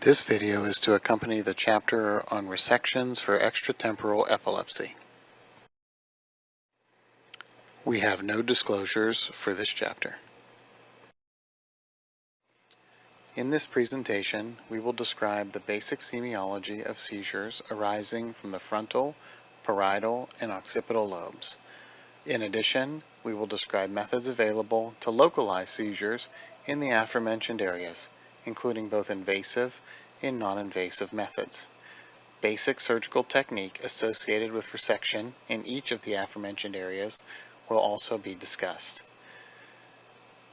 This video is to accompany the chapter on resections for extratemporal epilepsy. We have no disclosures for this chapter. In this presentation, we will describe the basic semiology of seizures arising from the frontal, parietal, and occipital lobes. In addition, we will describe methods available to localize seizures in the aforementioned areas, including both invasive and non-invasive methods. Basic surgical technique associated with resection in each of the aforementioned areas will also be discussed.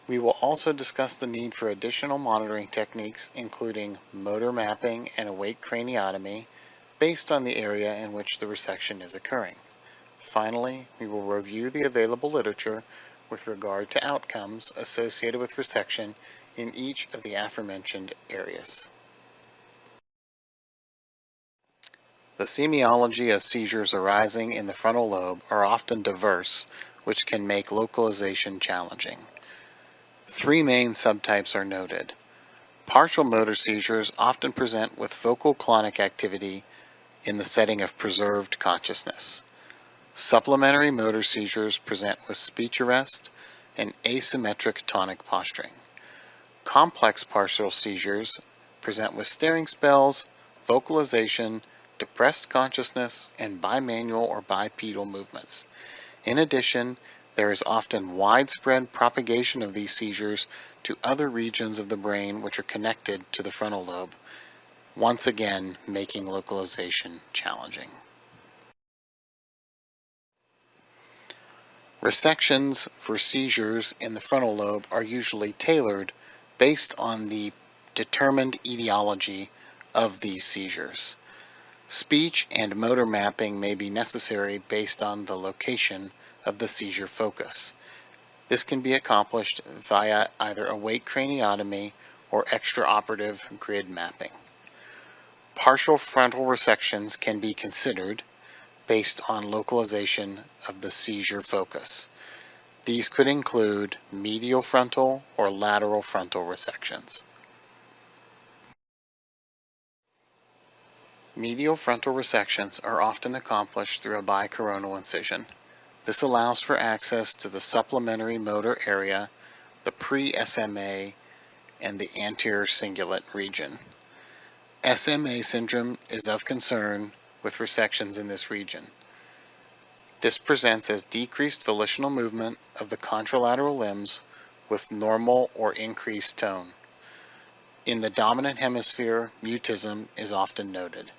We will also discuss the need for additional monitoring techniques, including motor mapping and awake craniotomy, based on the area in which the resection is occurring. Finally, we will review the available literature with regard to outcomes associated with resection in each of the aforementioned areas. The semiology of seizures arising in the frontal lobe are often diverse, which can make localization challenging. Three main subtypes are noted. Partial motor seizures often present with focal clonic activity in the setting of preserved consciousness. Supplementary motor seizures present with speech arrest and asymmetric tonic posturing. Complex partial seizures present with staring spells, vocalization, depressed consciousness, and bimanual or bipedal movements. In addition, there is often widespread propagation of these seizures to other regions of the brain which are connected to the frontal lobe, once again making localization challenging. Resections for seizures in the frontal lobe are usually tailored based on the determined etiology of these seizures. Speech and motor mapping may be necessary based on the location of the seizure focus. This can be accomplished via either awake craniotomy or extraoperative grid mapping. Partial frontal resections can be considered based on localization of the seizure focus. These could include medial frontal or lateral frontal resections. Medial frontal resections are often accomplished through a bicoronal incision. This allows for access to the supplementary motor area, the pre-SMA, and the anterior cingulate region. SMA syndrome is of concern with resections in this region. This presents as decreased volitional movement of the contralateral limbs with normal or increased tone. In the dominant hemisphere, mutism is often noted.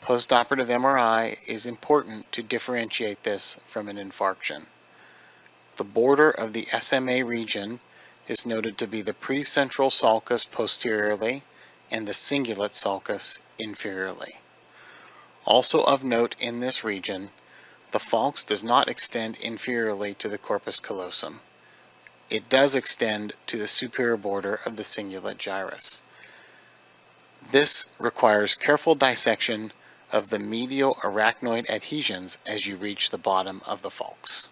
Postoperative MRI is important to differentiate this from an infarction. The border of the SMA region is noted to be the precentral sulcus posteriorly and the cingulate sulcus inferiorly. Also of note in this region, the falx does not extend inferiorly to the corpus callosum. It does extend to the superior border of the cingulate gyrus. This requires careful dissection of the medial arachnoid adhesions as you reach the bottom of the falx.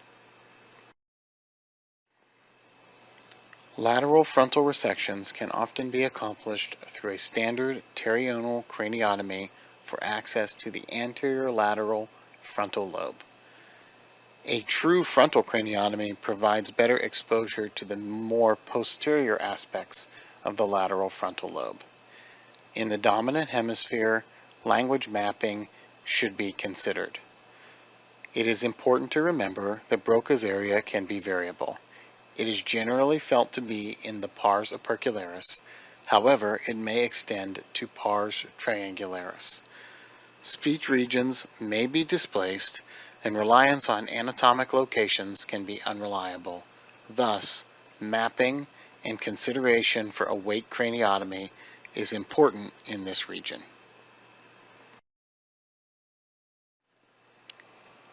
Lateral frontal resections can often be accomplished through a standard pterional craniotomy for access to the anterior lateral frontal lobe. A true frontal craniotomy provides better exposure to the more posterior aspects of the lateral frontal lobe. In the dominant hemisphere, language mapping should be considered. It is important to remember that Broca's area can be variable. It is generally felt to be in the pars opercularis. However, it may extend to pars triangularis. Speech regions may be displaced, and reliance on anatomic locations can be unreliable. Thus, mapping and consideration for awake craniotomy is important in this region.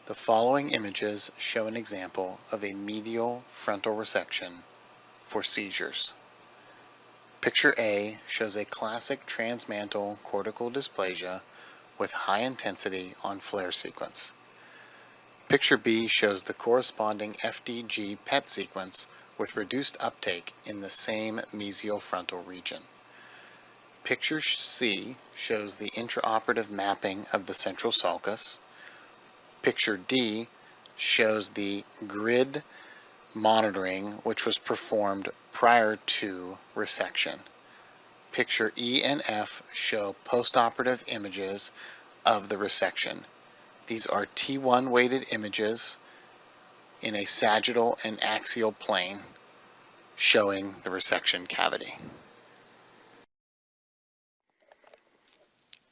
The following images show an example of a medial frontal resection for seizures. Picture A shows a classic transmantle cortical dysplasia with high intensity on flare sequence. Picture B shows the corresponding FDG PET sequence with reduced uptake in the same mesial frontal region. Picture C shows the intraoperative mapping of the central sulcus. Picture D shows the grid monitoring which was performed prior to resection. Picture E and F show postoperative images of the resection. These are T1 weighted images in a sagittal and axial plane showing the resection cavity.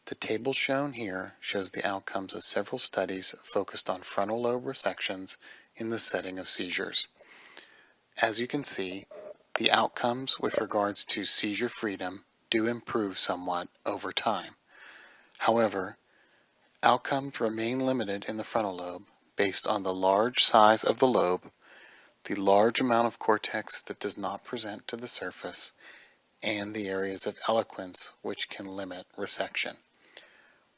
The table shown here shows the outcomes of several studies focused on frontal lobe resections in the setting of seizures. As you can see, the outcomes with regards to seizure freedom do improve somewhat over time. However, outcomes remain limited in the frontal lobe based on the large size of the lobe, the large amount of cortex that does not present to the surface, and the areas of eloquence which can limit resection.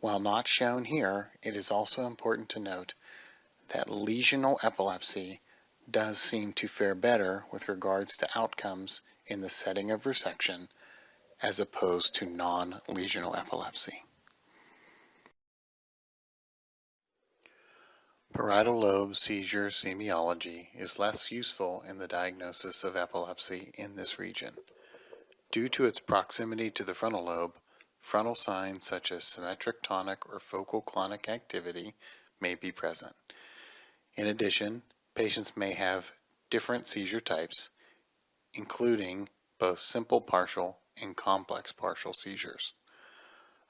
While not shown here, it is also important to note that lesional epilepsy does seem to fare better with regards to outcomes in the setting of resection as opposed to non-lesional epilepsy. Parietal lobe seizure semiology is less useful in the diagnosis of epilepsy in this region. Due to its proximity to the frontal lobe, frontal signs such as symmetric tonic or focal clonic activity may be present. In addition, patients may have different seizure types, including both simple partial and complex partial seizures.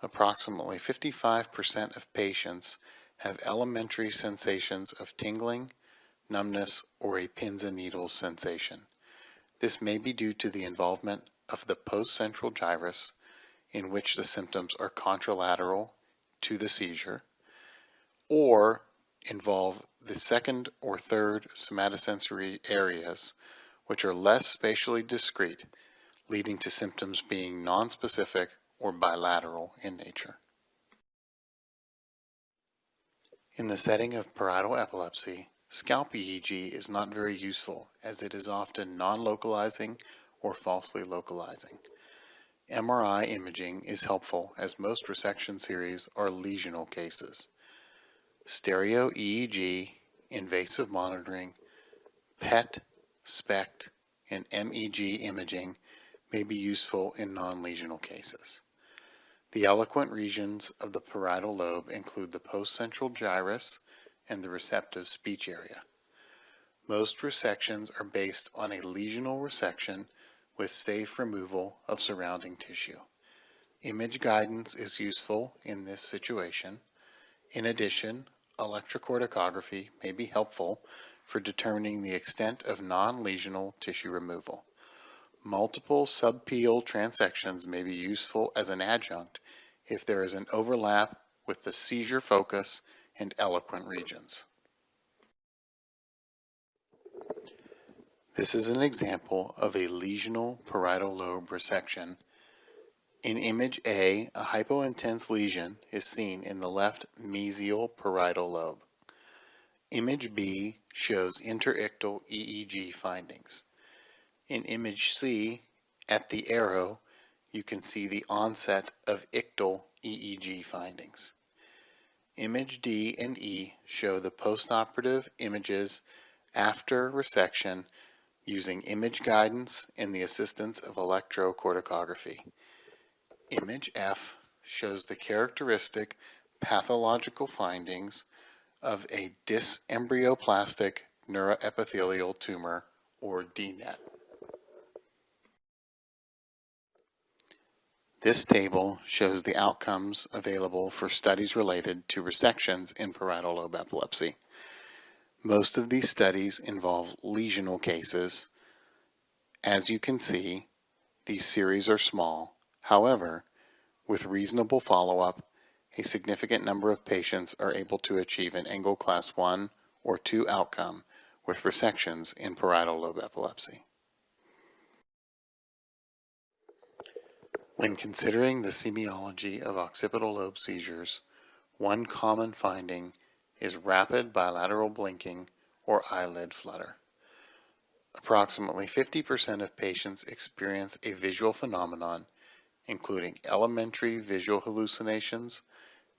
Approximately 55% of patients have elementary sensations of tingling, numbness, or a pins and needles sensation. This may be due to the involvement of the postcentral gyrus, in which the symptoms are contralateral to the seizure, or involve the second or third somatosensory areas, which are less spatially discrete, leading to symptoms being nonspecific or bilateral in nature. In the setting of parietal epilepsy, scalp EEG is not very useful as it is often non-localizing or falsely localizing. MRI imaging is helpful as most resection series are lesional cases. Stereo EEG, invasive monitoring, PET, SPECT, and MEG imaging may be useful in non-lesional cases. The eloquent regions of the parietal lobe include the postcentral gyrus and the receptive speech area. Most resections are based on a lesional resection with safe removal of surrounding tissue. Image guidance is useful in this situation. In addition, electrocorticography may be helpful for determining the extent of non-lesional tissue removal. Multiple subpial transections may be useful as an adjunct if there is an overlap with the seizure focus and eloquent regions. This is an example of a lesional parietal lobe resection. In image A, a hypointense lesion is seen in the left mesial parietal lobe. Image B shows interictal EEG findings. In image C, at the arrow, you can see the onset of ictal EEG findings. Image D and E show the postoperative images after resection using image guidance and the assistance of electrocorticography. Image F shows the characteristic pathological findings of a dysembryoplastic neuroepithelial tumor, or DNET. This table shows the outcomes available for studies related to resections in parietal lobe epilepsy. Most of these studies involve lesional cases. As you can see, these series are small. However, with reasonable follow-up, a significant number of patients are able to achieve an Engel Class 1 or 2 outcome with resections in parietal lobe epilepsy. When considering the semiology of occipital lobe seizures, one common finding is rapid bilateral blinking or eyelid flutter. Approximately 50% of patients experience a visual phenomenon, including elementary visual hallucinations,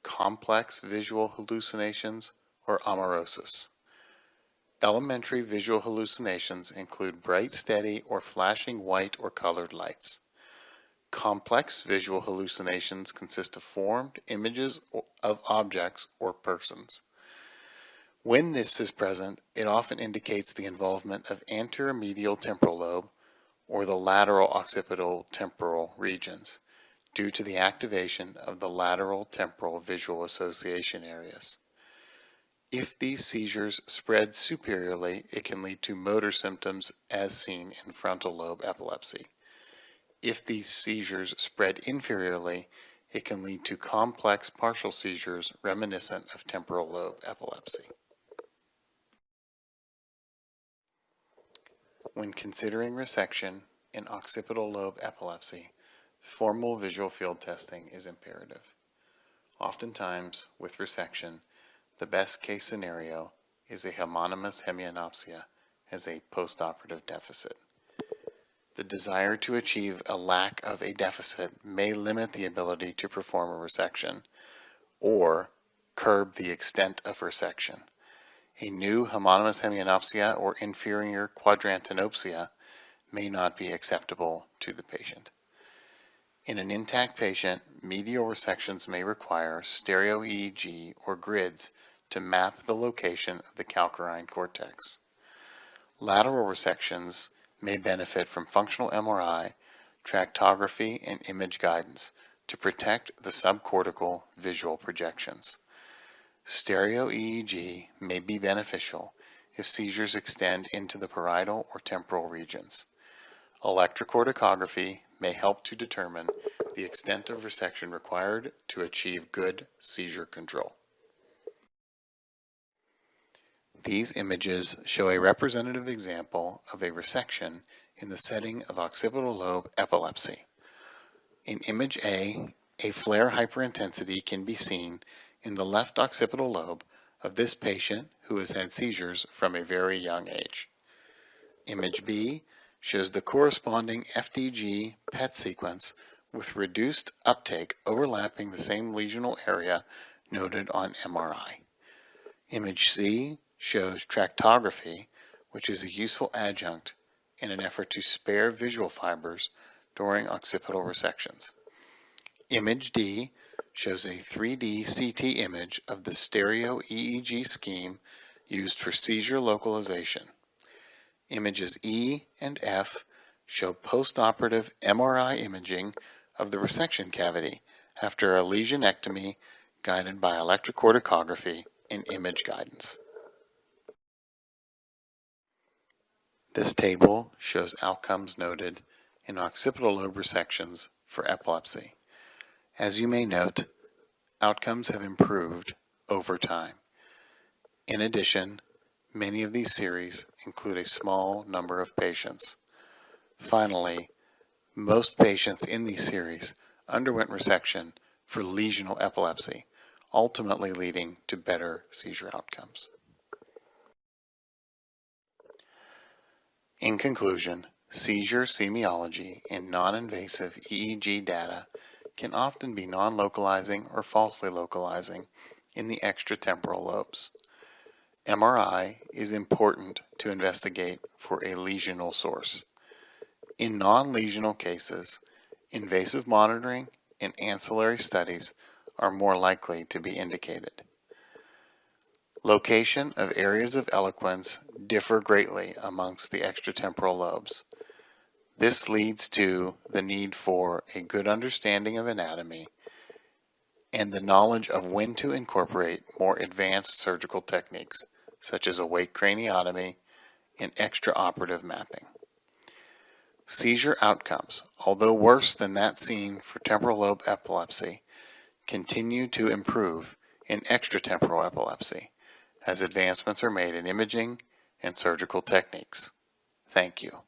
complex visual hallucinations, or amaurosis. Elementary visual hallucinations include bright, steady, or flashing white or colored lights. Complex visual hallucinations consist of formed images of objects or persons. When this is present, it often indicates the involvement of anterior medial temporal lobe or the lateral occipital temporal regions due to the activation of the lateral temporal visual association areas. If these seizures spread superiorly, it can lead to motor symptoms as seen in frontal lobe epilepsy. If these seizures spread inferiorly, it can lead to complex partial seizures reminiscent of temporal lobe epilepsy. When considering resection in occipital lobe epilepsy, formal visual field testing is imperative. Oftentimes, with resection, the best case scenario is a homonymous hemianopsia as a postoperative deficit. The desire to achieve a lack of a deficit may limit the ability to perform a resection or curb the extent of resection. A new homonymous hemianopsia or inferior quadrantenopsia may not be acceptable to the patient. In an intact patient, medial resections may require stereo EEG or grids to map the location of the calcarine cortex. Lateral resections may benefit from functional MRI, tractography, and image guidance to protect the subcortical visual projections. Stereo EEG may be beneficial if seizures extend into the parietal or temporal regions. Electrocorticography may help to determine the extent of resection required to achieve good seizure control. These images show a representative example of a resection in the setting of occipital lobe epilepsy. In image A flare hyperintensity can be seen in the left occipital lobe of this patient who has had seizures from a very young age. Image B shows the corresponding FDG PET sequence with reduced uptake overlapping the same lesional area noted on MRI. Image C shows tractography, which is a useful adjunct in an effort to spare visual fibers during occipital resections. Image D shows a 3D CT image of the stereo EEG scheme used for seizure localization. Images E and F show postoperative MRI imaging of the resection cavity after a lesionectomy guided by electrocorticography and image guidance. This table shows outcomes noted in occipital lobe resections for epilepsy. As you may note, outcomes have improved over time. In addition, many of these series include a small number of patients. Finally, most patients in these series underwent resection for lesional epilepsy, ultimately leading to better seizure outcomes. In conclusion, seizure semiology and non-invasive EEG data can often be non-localizing or falsely localizing in the extratemporal lobes. MRI is important to investigate for a lesional source. In non-lesional cases, invasive monitoring and ancillary studies are more likely to be indicated. Location of areas of eloquence differ greatly amongst the extratemporal lobes. This leads to the need for a good understanding of anatomy and the knowledge of when to incorporate more advanced surgical techniques, such as awake craniotomy and extraoperative mapping. Seizure outcomes, although worse than that seen for temporal lobe epilepsy, continue to improve in extratemporal epilepsy as advancements are made in imaging and surgical techniques. Thank you.